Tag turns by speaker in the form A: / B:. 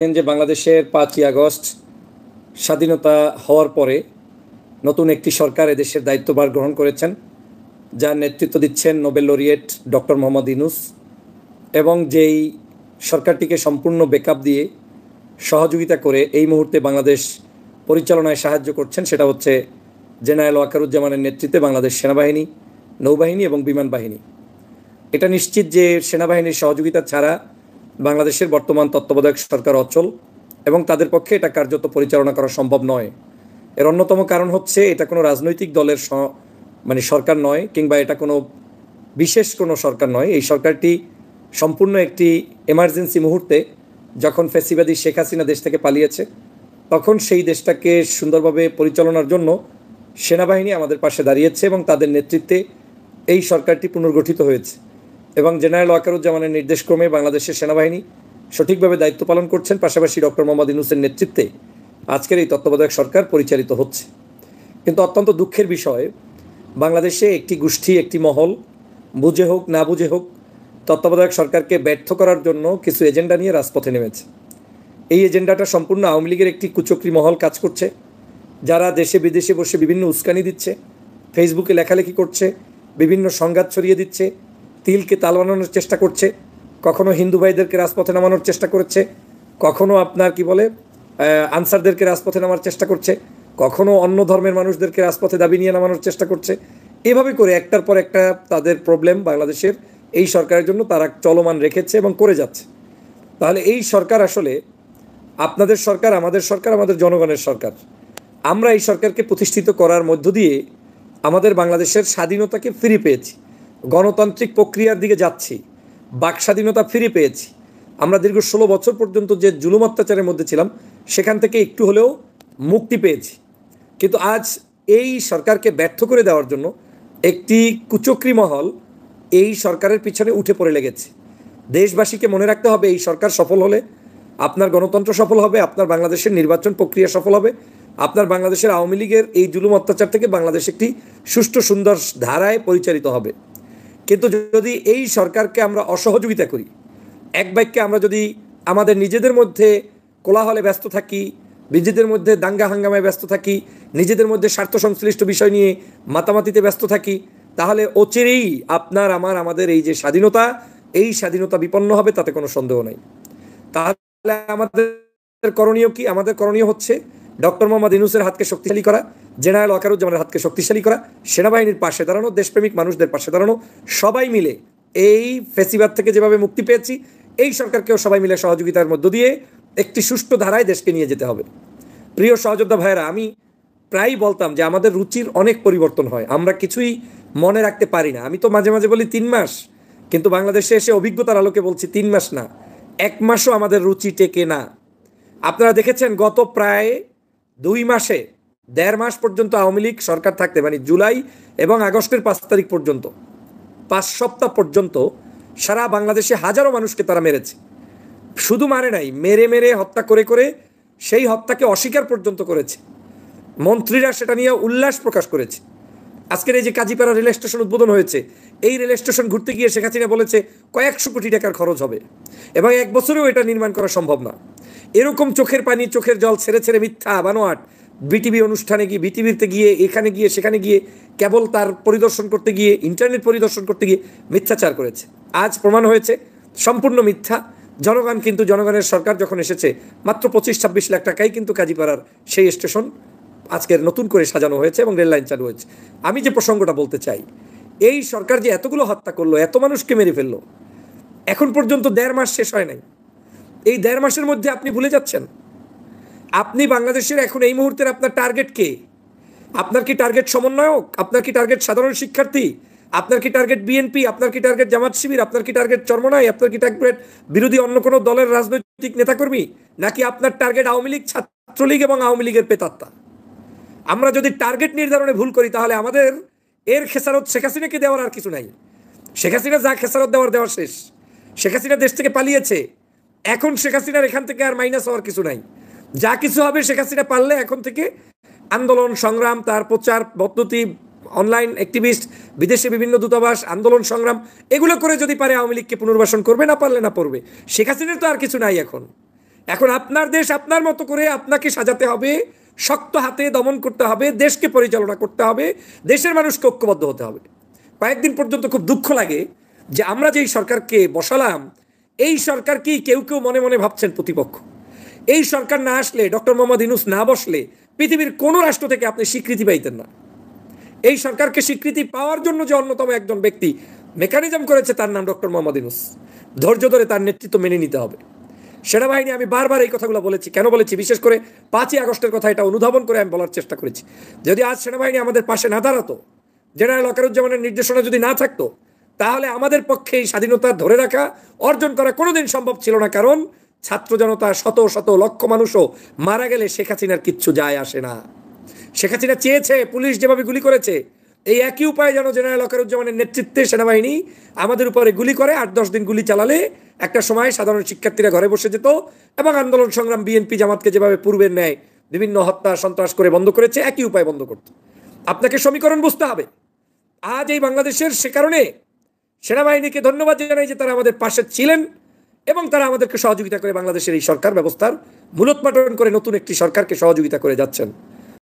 A: যে বাংলাদেশের 5ই আগস্ট স্বাধীনতা হওয়ার পরে নতুন একটি সরকার এদেশের দায়িত্বভার গ্রহণ করেছেন, যার নেতৃত্ব দিচ্ছেন Nobel laureate doctor Mohammad Yunus, এবং যেই সরকারটিকে সম্পূর্ণ ব্যাকআপ দিয়ে সহযোগিতা করে এই মুহূর্তে বাংলাদেশ পরিচালনায় সাহায্য করছেন সেটা হচ্ছে জেনারেল ওয়াকারুজ্জামানের নেতৃত্বে বাংলাদেশ সেনাবাহিনী, নৌবাহিনী এবং বিমান বাহিনী। এটা নিশ্চিত যে সেনাবাহিনীর সহযোগিতা ছাড়া বাংলাদেশের বর্তমান তত্ত্বাবধায়ক সরকার অচল এবং তাদের পক্ষে এটা কার্যত পরিচালনা করা সম্ভব নয়। এর অন্যতম কারণ হচ্ছে এটা কোনো রাজনৈতিক দলের সরকার নয়, কিংবা এটা কোনো বিশেষ কোনো সরকার নয়। এই সরকারটি সম্পূর্ণ একটি এমার্জেন্সি মুহূর্তে, যখন ফ্যাসিবাদী শেখ হাসিনা দেশ থেকে পালিয়েছে, তখন সেই দেশটাকে সুন্দরভাবে পরিচালনার জন্য সেনাবাহিনী আমাদের পাশে দাঁড়িয়েছে এবং তাদের নেতৃত্বে এই সরকারটি পুনর্গঠিত হয়েছে। এবং জেনারেল ওয়াকারুজ্জামানের নির্দেশক্রমে বাংলাদেশের সেনাবাহিনী সঠিকভাবে দায়িত্ব পালন করছেন, পাশাপাশি ডক্টর মোহাম্মদ ইউনূসের নেতৃত্বে আজকের এই তত্ত্বাবধায়ক সরকার পরিচালিত হচ্ছে। কিন্তু অত্যন্ত দুঃখের বিষয়, বাংলাদেশে একটি গোষ্ঠী, একটি মহল, বুঝে হোক না বুঝে হোক, তত্ত্বাবধায়ক সরকারকে ব্যর্থ করার জন্য কিছু এজেন্ডা নিয়ে রাজপথে নেমেছে। এই এজেন্ডাটা সম্পূর্ণ আওয়ামী লীগের একটি কুচক্রী মহল কাজ করছে, যারা দেশে বিদেশে বসে বিভিন্ন উস্কানি দিচ্ছে, ফেসবুকে লেখালেখি করছে, বিভিন্ন সংঘাত ছড়িয়ে দিচ্ছে, তিলকে তাল বানানোর চেষ্টা করছে, কখনো হিন্দু ভাইদেরকে রাজপথে নামানোর চেষ্টা করেছে, কখনো আনসারদেরকে রাজপথে নামার চেষ্টা করছে, কখনো অন্য ধর্মের মানুষদেরকে রাজপথে দাবি নিয়ে নামানোর চেষ্টা করছে। এভাবে করে একটার পর একটা তাদের প্রবলেম বাংলাদেশের এই সরকারের জন্য তারা চলমান রেখেছে এবং করে যাচ্ছে। তাহলে এই সরকার আসলে আপনাদের সরকার, আমাদের সরকার, আমাদের জনগণের সরকার। আমরা এই সরকারকে প্রতিষ্ঠিত করার মধ্য দিয়ে আমাদের বাংলাদেশের স্বাধীনতাকে ফিরে পেয়েছি, গণতান্ত্রিক প্রক্রিয়ার দিকে যাচ্ছি, বাক স্বাধীনতা ফিরে পেয়েছি। আমরা দীর্ঘ 16 বছর পর্যন্ত যে জুলুম অত্যাচারের মধ্যে ছিলাম, সেখান থেকে একটু হলেও মুক্তি পেয়েছি। কিন্তু আজ এই সরকারকে ব্যর্থ করে দেওয়ার জন্য একটি কুচক্রী মহল এই সরকারের পিছনে উঠে পড়ে লেগেছে। দেশবাসীকে মনে রাখতে হবে, এই সরকার সফল হলে আপনার গণতন্ত্র সফল হবে, আপনার বাংলাদেশের নির্বাচন প্রক্রিয়া সফল হবে, আপনার বাংলাদেশের আওয়ামী লীগের এই জুলুম অত্যাচার থেকে বাংলাদেশ একটি সুষ্ঠু সুন্দর ধারায় পরিচালিত হবে। কিন্তু যদি এই সরকারকে আমরা অসহযোগিতা করি, এক বাক্যে আমরা যদি আমাদের নিজেদের মধ্যে কোলাহলে ব্যস্ত থাকি, নিজেদের মধ্যে দাঙ্গা হাঙ্গামায় ব্যস্ত থাকি, নিজেদের মধ্যে স্বার্থ সংশ্লিষ্ট বিষয় নিয়ে মাতামাতিতে ব্যস্ত থাকি, তাহলে অচিরেই আমাদের এই যে স্বাধীনতা, এই স্বাধীনতা বিপন্ন হবে, তাতে কোনো সন্দেহ নাই। তাহলে আমাদের করণীয় কি? আমাদের করণীয় হচ্ছে ডক্টর মোহাম্মদ ইউনূসের হাতকে শক্তিশালী করা, জেনারেল ওয়াকারুজ্জামানের হাতকে শক্তিশালী করা, সেনাবাহিনীর পাশে দাঁড়ানো, দেশপ্রেমিক মানুষদের পাশে দাঁড়ানো, সবাই মিলে এই ফ্যাসিবাদ থেকে যেভাবে মুক্তি পেয়েছি, এই সরকারকেও সবাই মিলে সহযোগিতার মধ্য দিয়ে একটি সুষ্ঠু ধারায় দেশকে নিয়ে যেতে হবে। প্রিয় সহযোদ্ধা ভাইয়েরা, আমি প্রায়ই বলতাম যে আমাদের রুচির অনেক পরিবর্তন হয়, আমরা কিছুই মনে রাখতে পারি না। আমি তো মাঝে মাঝে বলি 3 মাস, কিন্তু বাংলাদেশে এসে অভিজ্ঞতার আলোকে বলছি 3 মাস না, 1 মাসও আমাদের রুচি টেকে না। আপনারা দেখেছেন গত প্রায় 2 মাসে 1.5 মাস পর্যন্ত আওয়ামী লীগ সরকার থাকতে, মানে জুলাই এবং আগস্টের 5 তারিখ পর্যন্ত, 5 সপ্তাহ পর্যন্ত সারা বাংলাদেশে হাজারো মানুষকে তারা মেরেছে। শুধু মারে নাই, মেরে মেরে হত্যা করে করে সেই হত্যাকে অস্বীকার পর্যন্ত করেছে। মন্ত্রীরা সেটা নিয়ে উল্লাস প্রকাশ করেছে। আজকের এই যে কাজীপাড়া রেল স্টেশন উদ্বোধন হয়েছে, এই রেল স্টেশন ঘুরতে গিয়ে শেখ হাসিনা বলেছে কয়েকশো কোটি টাকার খরচ হবে এবং 1 বছরেও এটা নির্মাণ করা সম্ভব না। এরকম চোখের পানি, চোখের জল ছেড়ে ছেড়ে মিথ্যা বানোয়াট বিটিভি অনুষ্ঠানে গিয়ে, বিটিভিতে গিয়ে, এখানে গিয়ে, সেখানে গিয়ে, কেবল তার পরিদর্শন করতে গিয়ে, ইন্টারনেট পরিদর্শন করতে গিয়ে মিথ্যাচার করেছে। আজ প্রমাণ হয়েছে সম্পূর্ণ মিথ্যা। জনগণ কিন্তু, জনগণের সরকার যখন এসেছে, মাত্র 25-26 লাখ টাকায় কিন্তু কাজীপাড়ার সেই স্টেশন আজকের নতুন করে সাজানো হয়েছে এবং রেল লাইন চালু হয়েছে। আমি যে প্রসঙ্গটা বলতে চাই, এই সরকার যে এতগুলো হত্যা করলো, এত মানুষকে মেরে ফেললো, এখন পর্যন্ত 1.5 মাস শেষ হয় নাই। এই 1.5 মাসের মধ্যে আপনি ভুলে যাচ্ছেন আপনি বাংলাদেশের এখন এই মুহূর্তের আপনার টার্গেট কে? আপনার কি টার্গেট সমন্বয়ক? আপনার কি টার্গেট সাধারণ শিক্ষার্থী? আপনার কি টার্গেট বিএনপি? আপনার কি টার্গেট জামাত শিবির? আপনার কি টার্গেট চরমনাই? আপনার কি টার্গেট বিরোধী অন্য কোনো দলের রাজনৈতিক নেতাকর্মী? নাকি আপনার টার্গেট আওয়ামী লীগ, ছাত্রলীগ এবং আওয়ামী লীগের পেতাত্তা? আমরা যদি টার্গেট নির্ধারণে ভুল করি, তাহলে আমাদের এর খেসারত শেখ হাসিনাকে দেওয়ার আর কিছু নাই। শেখ হাসিনা যা খেসারত দেওয়ার শেষ। শেখ হাসিনা দেশ থেকে পালিয়েছে, এখন শেখ হাসিনার এখান থেকে আর মাইনাস হওয়ার কিছু নাই। যা কিছু হবে, শেখ হাসিনা পারলে এখন থেকে আন্দোলন সংগ্রাম, তার প্রচার পদ্ধতি, অনলাইন অ্যাক্টিভিস্ট, বিদেশে বিভিন্ন দূতাবাস, আন্দোলন সংগ্রাম, এগুলো করে যদি পারে আওয়ামী লীগকে পুনর্বাসন করবে, না পারলে না পড়বে। শেখ হাসিনার তো আর কিছু নাই এখন। এখন আপনার দেশ আপনার মতো করে আপনাকে সাজাতে হবে, শক্ত হাতে দমন করতে হবে, দেশকে পরিচালনা করতে হবে, দেশের মানুষকে ঐক্যবদ্ধ হতে হবে। কয়েকদিন পর্যন্ত খুব দুঃখ লাগে যে আমরা যেই সরকারকে বসালাম, এই সরকারকেই কেউ কেউ মনে মনে ভাবছেন প্রতিপক্ষ। এই সরকার না আসলে, ডক্টর মোহাম্মদ ইউনূস না বসলে পৃথিবীর কোনো রাষ্ট্র থেকে আপনি স্বীকৃতি পাইতেন না। এই সরকারকে স্বীকৃতি পাওয়ার জন্য যে অন্যতম একজন ব্যক্তি মেকানিজম করেছে, তার নাম ডক্টর মোহাম্মদ ইউনূস। ধৈর্য ধরে তার নেতৃত্ব মেনে নিতে হবে। সেনাবাহিনী, আমি বারবার এই কথাগুলো বলেছি। কেন বলেছি? বিশেষ করে 5ই আগস্টের কথা এটা অনুধাবন করে আমি বলার চেষ্টা করেছি। যদি আজ সেনাবাহিনী আমাদের পাশে না দাঁড়াতো, জেনারেল ওয়াকারুজ্জামানের নির্দেশনা যদি না থাকতো, তাহলে আমাদের পক্ষে এই স্বাধীনতা ধরে রাখা, অর্জন করা কোনোদিন সম্ভব ছিল না। কারণ ছাত্র জনতা, শত শত লক্ষ মানুষও মারা গেলে শেখ হাসিনার কিচ্ছু যায় আসে না। শেখ হাসিনা চেয়েছে, পুলিশ যেভাবে গুলি করেছে, এই একই উপায় যেন জেনারেল ওয়াকারুজ্জামানের নেতৃত্বে সেনাবাহিনী আমাদের উপরে গুলি করে। 8-10 দিন গুলি চালালে একটা সময় সাধারণ শিক্ষার্থীরা ঘরে বসে যেত এবং আন্দোলন সংগ্রাম বিএনপি জামাতকে যেভাবে পূর্বের ন্যায় বিভিন্ন হত্যা সন্ত্রাস করে বন্ধ করেছে, একই উপায় বন্ধ করত। আপনাকে সমীকরণ বুঝতে হবে। আজ এই বাংলাদেশের, সে কারণে সেনাবাহিনীকে ধন্যবাদ জানাই যে তারা আমাদের পাশে ছিলেন এবং তারা আমাদেরকে সহযোগিতা করে বাংলাদেশের এই সরকার ব্যবস্থার মূলোৎপাটন করে নতুন একটি সরকারকে সহযোগিতা করে যাচ্ছেন।